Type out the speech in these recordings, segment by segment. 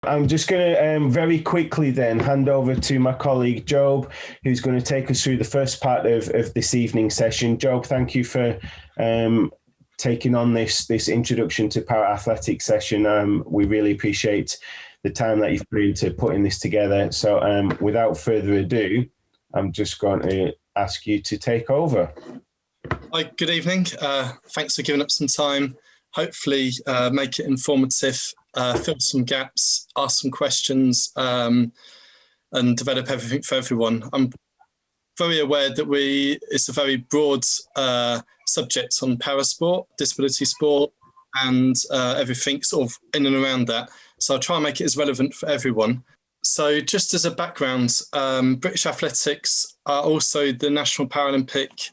I'm just going to very quickly then hand over to my colleague Job, who's going to take us through the first part of this evening's session. Job, thank you for taking on this introduction to para athletics session. We really appreciate the time that you've put into putting this together. So without further ado, I'm just going to ask you to take over. Hi, good evening. Thanks for giving up some time. Hopefully make it informative, fill some gaps, ask some questions, and develop everything for everyone. I'm very aware that it's a very broad subject on parasport, disability sport, and everything sort of in and around that. So I'll try and make it as relevant for everyone. So just as a background, British Athletics are also the National Paralympic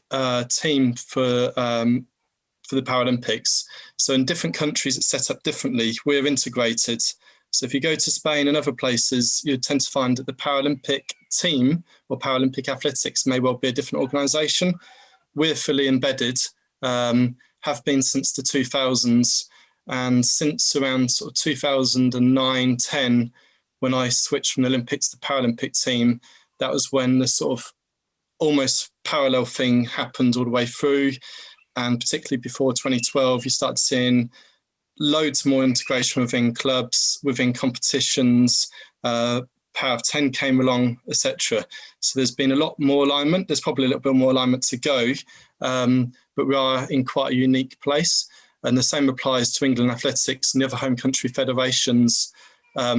team for the Paralympics. So in different countries, it's set up differently. We're integrated. So if you go to Spain and other places, you tend to find that the Paralympic team or Paralympic Athletics may well be a different organisation. We're fully embedded, have been since the 2000s, and since around sort of 2009-10, when I switched from the Olympics to the Paralympic team, that was when the sort of almost parallel thing happened all the way through. And particularly before 2012, you started seeing loads more integration within clubs, within competitions, Power of 10 came along, etc. So there's been a lot more alignment. There's probably a little bit more alignment to go, but we are in quite a unique place. And the same applies to England Athletics and the other home country federations,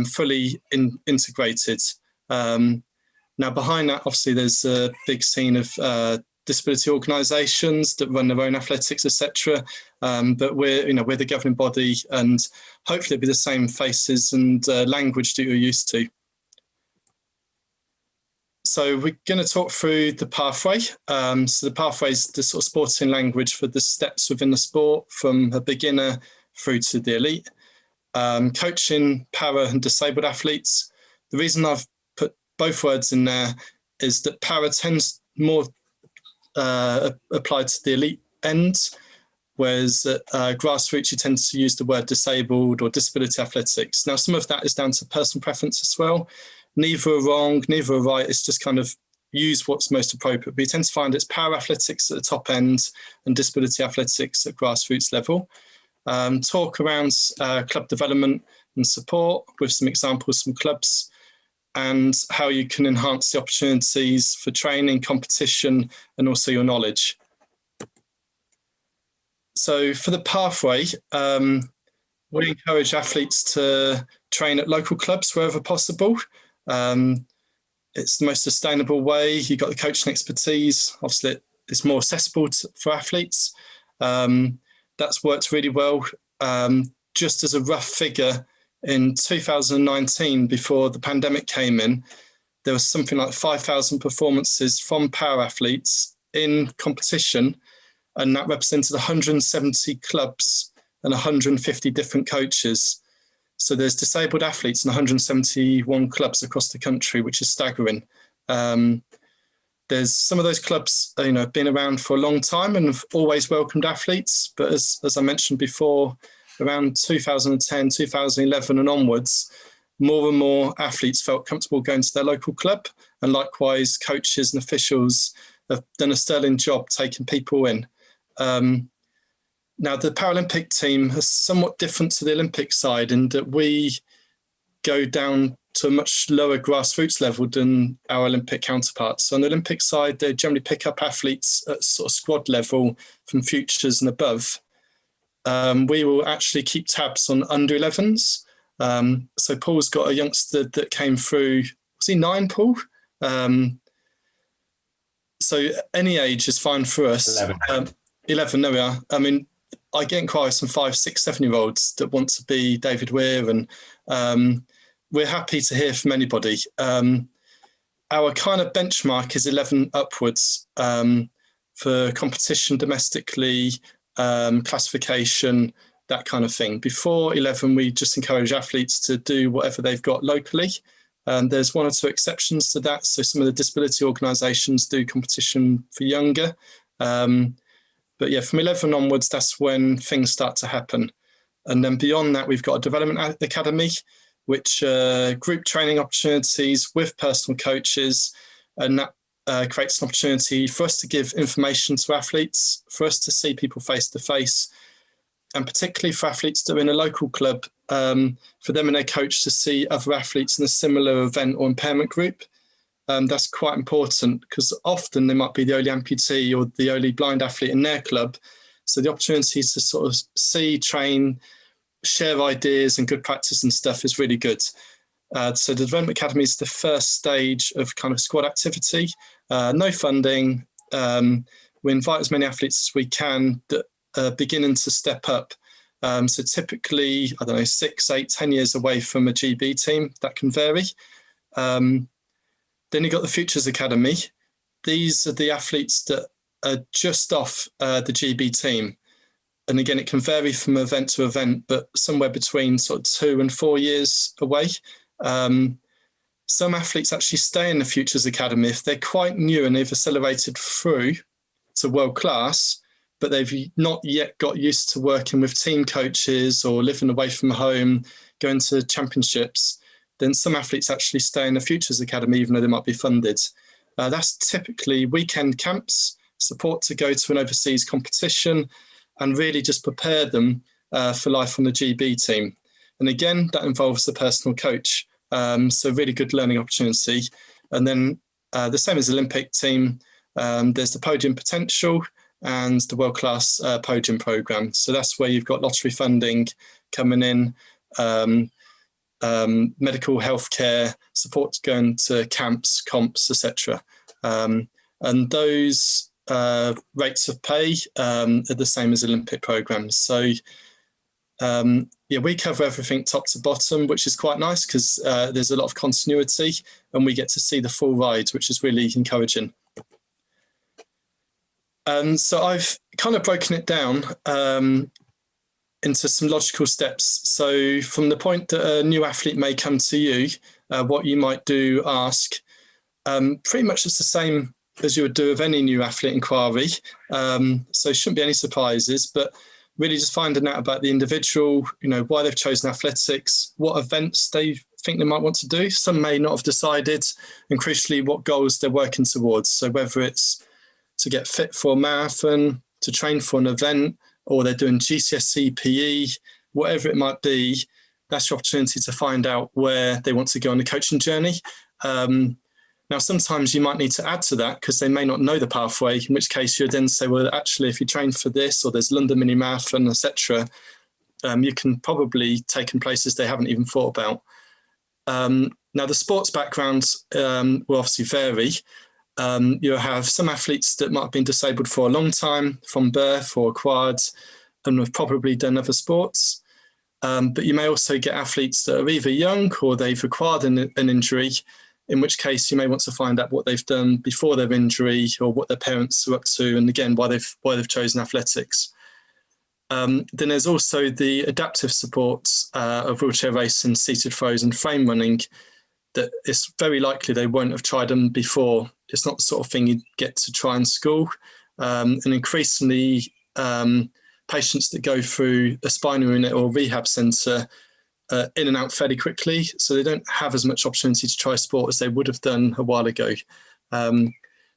fully integrated. Now behind that, obviously, there's a big scene of disability organisations that run their own athletics, etc. But we're the governing body, and hopefully it'll be the same faces and language that you're used to. So we're going to talk through the pathway. So the pathway is the sort of sporting language for the steps within the sport, from a beginner through to the elite. Coaching para and disabled athletes. The reason I've put both words in there is that para tends more applied to the elite end, whereas at grassroots you tend to use the word disabled or disability athletics. Now some of that is down to personal preference as well. Neither are wrong, neither are right. It's just kind of use what's most appropriate. But you tend to find it's para athletics at the top end and disability athletics at grassroots level. Talk around club development and support with some examples from clubs, and how you can enhance the opportunities for training, competition, and also your knowledge. So for the pathway, we encourage athletes to train at local clubs wherever possible. It's the most sustainable way. You've got the coaching expertise. Obviously, it's more accessible for athletes. That's worked really well. Just as a rough figure, in 2019, before the pandemic came in, there was something like 5,000 performances from para athletes in competition, and that represented 170 clubs and 150 different coaches. So there's disabled athletes in 171 clubs across the country, which is staggering. There's some of those clubs, have been around for a long time and have always welcomed athletes. But as I mentioned before, around 2010, 2011 and onwards, more and more athletes felt comfortable going to their local club. And likewise, coaches and officials have done a sterling job taking people in. Now, the Paralympic team is somewhat different to the Olympic side in that we go down to a much lower grassroots level than our Olympic counterparts. So on the Olympic side, they generally pick up athletes at sort of squad level from futures and above. We will actually keep tabs on under 11s. So Paul's got a youngster that came through, was he 9, Paul? So any age is fine for us. 11, there we are. I mean, I get inquiries from 5, 6, 7-year-olds that want to be David Weir, and we're happy to hear from anybody. Our kind of benchmark is 11 upwards for competition domestically, classification, that kind of thing. Before 11, we just encourage athletes to do whatever they've got locally. There's 1 or 2 exceptions to that. So some of the disability organisations do competition for younger. But yeah, from 11 onwards, that's when things start to happen. And then beyond that, we've got a development academy. which are group training opportunities with personal coaches, and that creates an opportunity for us to give information to athletes, for us to see people face to face, and particularly for athletes that are in a local club, for them and their coach to see other athletes in a similar event or impairment group. That's quite important because often they might be the only amputee or the only blind athlete in their club. So the opportunity to sort of see, train, share ideas and good practice and stuff is really good. So the Development Academy is the first stage of kind of squad activity. No funding. We invite as many athletes as we can that are beginning to step up. So typically, 6, 8, 10 years away from a GB team. That can vary. Then you've got the Futures Academy. These are the athletes that are just off the GB team. And again, it can vary from event to event, but somewhere between sort of 2 and 4 years away. Some athletes actually stay in the Futures Academy if they're quite new and they've accelerated through to world class, but they've not yet got used to working with team coaches or living away from home, going to championships. Then some athletes actually stay in the Futures Academy, even though they might be funded. That's typically weekend camps, support to go to an overseas competition, and really just prepare them for life on the GB team. And again, that involves the personal coach. So really good learning opportunity. And then the same as the Olympic team, there's the Podium Potential and the World Class Podium Programme. So that's where you've got lottery funding coming in, medical healthcare, support going to camps, comps, etc. And those rates of pay are the same as Olympic programs. So we cover everything top to bottom, which is quite nice because there's a lot of continuity and we get to see the full ride, which is really encouraging. So I've kind of broken it down into some logical steps. So from the point that a new athlete may come to you, what you might do, ask, pretty much it's the same as you would do with any new athlete inquiry. So shouldn't be any surprises, but really just finding out about the individual, why they've chosen athletics, what events they think they might want to do. Some may not have decided, and crucially, what goals they're working towards. So whether it's to get fit for a marathon, to train for an event, or they're doing GCSE PE, whatever it might be, that's your opportunity to find out where they want to go on the coaching journey. Now, sometimes you might need to add to that because they may not know the pathway, in which case you'd then say, well, actually, if you train for this or there's London Mini Marathon, etc., you can probably take them places they haven't even thought about. Now, the sports backgrounds will obviously vary. You'll have some athletes that might have been disabled for a long time from birth or acquired and have probably done other sports. But you may also get athletes that are either young or they've acquired an injury, in which case you may want to find out what they've done before their injury or what their parents are up to, and again, why they've chosen athletics. Then there's also the adaptive supports of wheelchair racing, seated throws and frame running that it's very likely they won't have tried them before. It's not the sort of thing you get to try in school. And increasingly, patients that go through a spinal unit or rehab centre in and out fairly quickly, so they don't have as much opportunity to try sport as they would have done a while ago.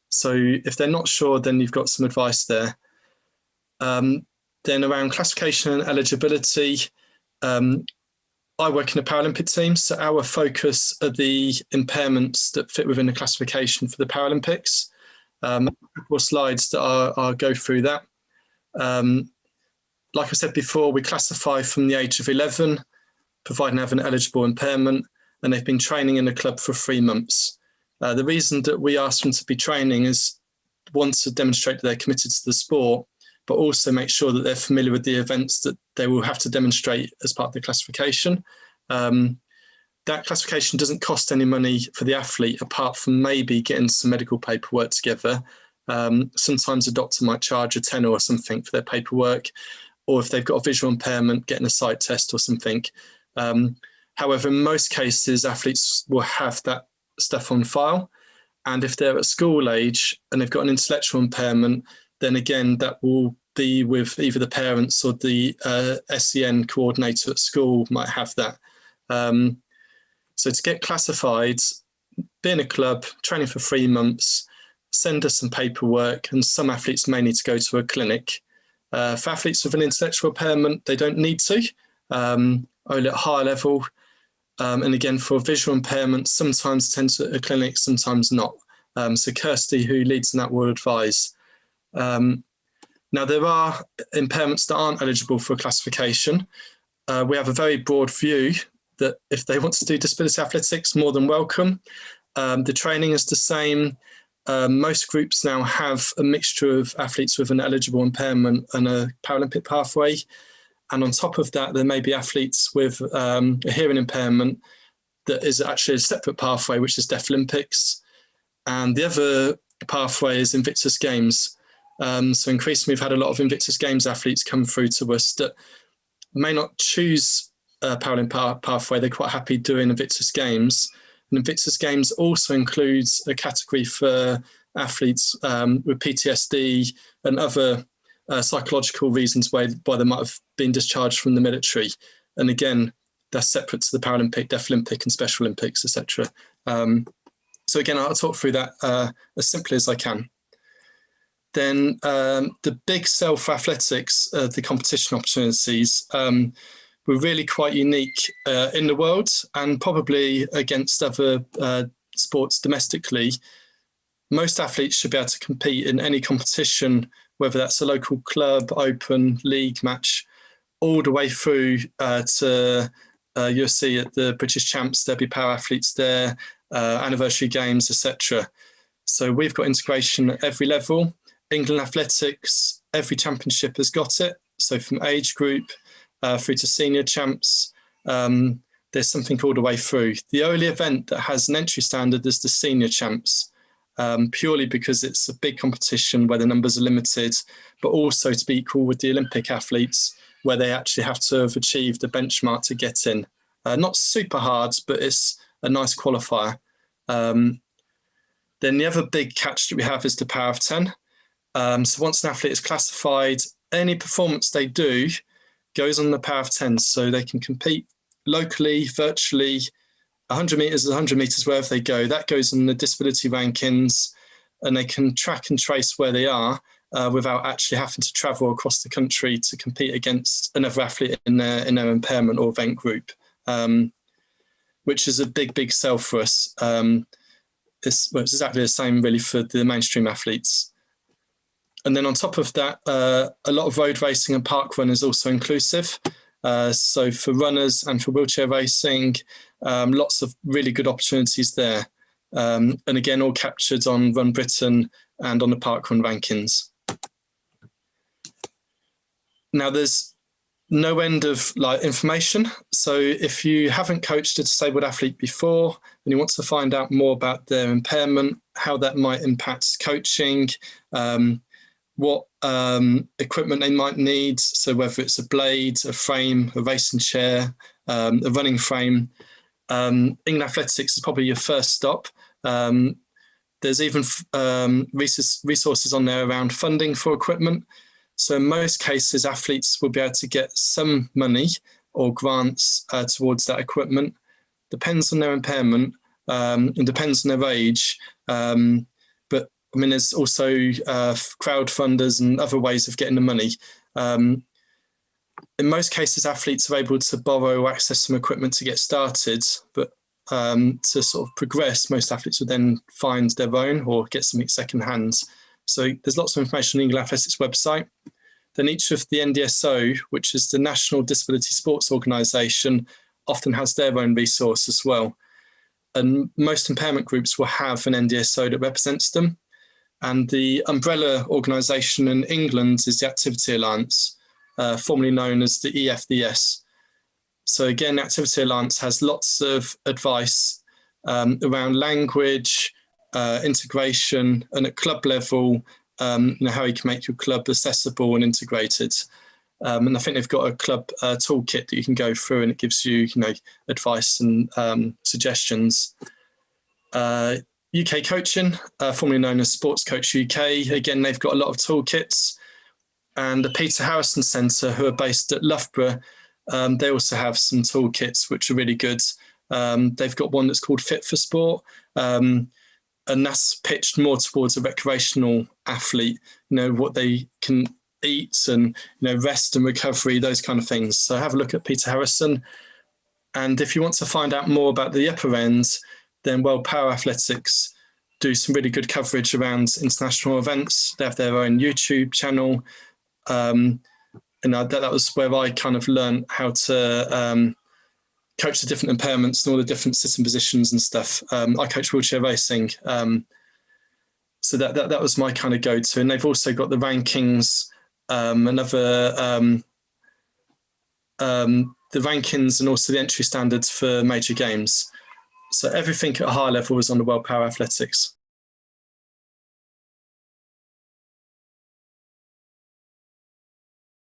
So if they're not sure, then you've got some advice there. Then around classification and eligibility, I work in a Paralympic team, so our focus are the impairments that fit within the classification for the Paralympics. A couple of slides that I'll go through that. Like I said before, we classify from the age of 11, providing they have an eligible impairment, and they've been training in the club for 3 months. The reason that we ask them to be training is, one, to demonstrate that they're committed to the sport, but also make sure that they're familiar with the events that they will have to demonstrate as part of the classification. That classification doesn't cost any money for the athlete, apart from maybe getting some medical paperwork together. Sometimes a doctor might charge a tenner or something for their paperwork, or if they've got a visual impairment, getting a sight test or something. However, in most cases, athletes will have that stuff on file. And if they're at school age and they've got an intellectual impairment, then again, that will be with either the parents or the SEN coordinator at school might have that. So to get classified, be in a club, training for 3 months, send us some paperwork, and some athletes may need to go to a clinic. For athletes with an intellectual impairment, they don't need to, only at higher level. And again, for visual impairment, sometimes attend to a clinic, sometimes not. So Kirsty, who leads in that, will advise. Now, there are impairments that aren't eligible for classification. We have a very broad view that if they want to do disability athletics, more than welcome. The training is the same. Most groups now have a mixture of athletes with an eligible impairment and a Paralympic pathway. And on top of that, there may be athletes with a hearing impairment that is actually a separate pathway, which is Deaflympics. And the other pathway is Invictus Games. So increasingly, we've had a lot of Invictus Games athletes come through to us that may not choose a Paralympic pathway. They're quite happy doing Invictus Games. And Invictus Games also includes a category for athletes with PTSD and other psychological reasons why they might have been discharged from the military. And again, that's separate to the Paralympic, Deaflympic and Special Olympics, etc. So again, I'll talk through that as simply as I can. Then the big self-athletics, the competition opportunities, were really quite unique in the world and probably against other sports domestically. Most athletes should be able to compete in any competition, whether that's a local club, open, league match, all the way through to you'll see at the British Champs, there'll be power athletes there, anniversary games, etc. So we've got integration at every level. England Athletics, every championship has got it. So from age group through to senior champs, there's something all the way through. The only event that has an entry standard is the senior champs, purely because it's a big competition where the numbers are limited, but also to be equal with the Olympic athletes, where they actually have to have achieved a benchmark to get in. Not super hard, but it's a nice qualifier. Then the other big catch that we have is the power of 10. So once an athlete is classified, any performance they do goes on the power of 10. So they can compete locally, virtually, 100 metres is 100 metres wherever they go. That goes on the disability rankings, and they can track and trace where they are without actually having to travel across the country to compete against another athlete in their impairment or event group, which is a big sell for us. It's exactly the same really for the mainstream athletes. And then on top of that, a lot of road racing and park run is also inclusive. So for runners and for wheelchair racing, lots of really good opportunities there. And again, all captured on Run Britain and on the park run rankings. Now there's no end of information. So if you haven't coached a disabled athlete before and you want to find out more about their impairment, how that might impact coaching, what equipment they might need, so whether it's a blade, a frame, a racing chair, a running frame, England Athletics is probably your first stop. There's even resources on there around funding for equipment. So in most cases, athletes will be able to get some money or grants towards that equipment. Depends on their impairment and depends on their age. But I mean, there's also crowdfunders and other ways of getting the money. In most cases, athletes are able to borrow or access some equipment to get started, but to sort of progress, most athletes would then find their own or get something secondhand. So there's lots of information on the England Athletics website. Then each of the NDSO, which is the National Disability Sports Organisation, often has their own resource as well. And most impairment groups will have an NDSO that represents them. And the umbrella organisation in England is the Activity Alliance, formerly known as the EFDS. So again, the Activity Alliance has lots of advice around language, integration, and at club level, how you can make your club accessible and integrated. And I think they've got a club toolkit that you can go through, and it gives you, advice and suggestions. UK Coaching, formerly known as Sports Coach UK. Again, they've got a lot of toolkits. And the Peter Harrison Centre, who are based at Loughborough, they also have some toolkits which are really good. They've got one that's called Fit for Sport, and that's pitched more towards a recreational athlete, what they can eat and, rest and recovery, those kind of things. So have a look at Peter Harrison. And if you want to find out more about the upper end, then World Power Athletics do some really good coverage around international events. They have their own YouTube channel. And that was where I kind of learned how to coach the different impairments and all the different sitting positions and stuff. I coach wheelchair racing. So that was my kind of go-to. And they've also got the rankings, the rankings and also the entry standards for major games. So everything at a high level is on the World Power Athletics.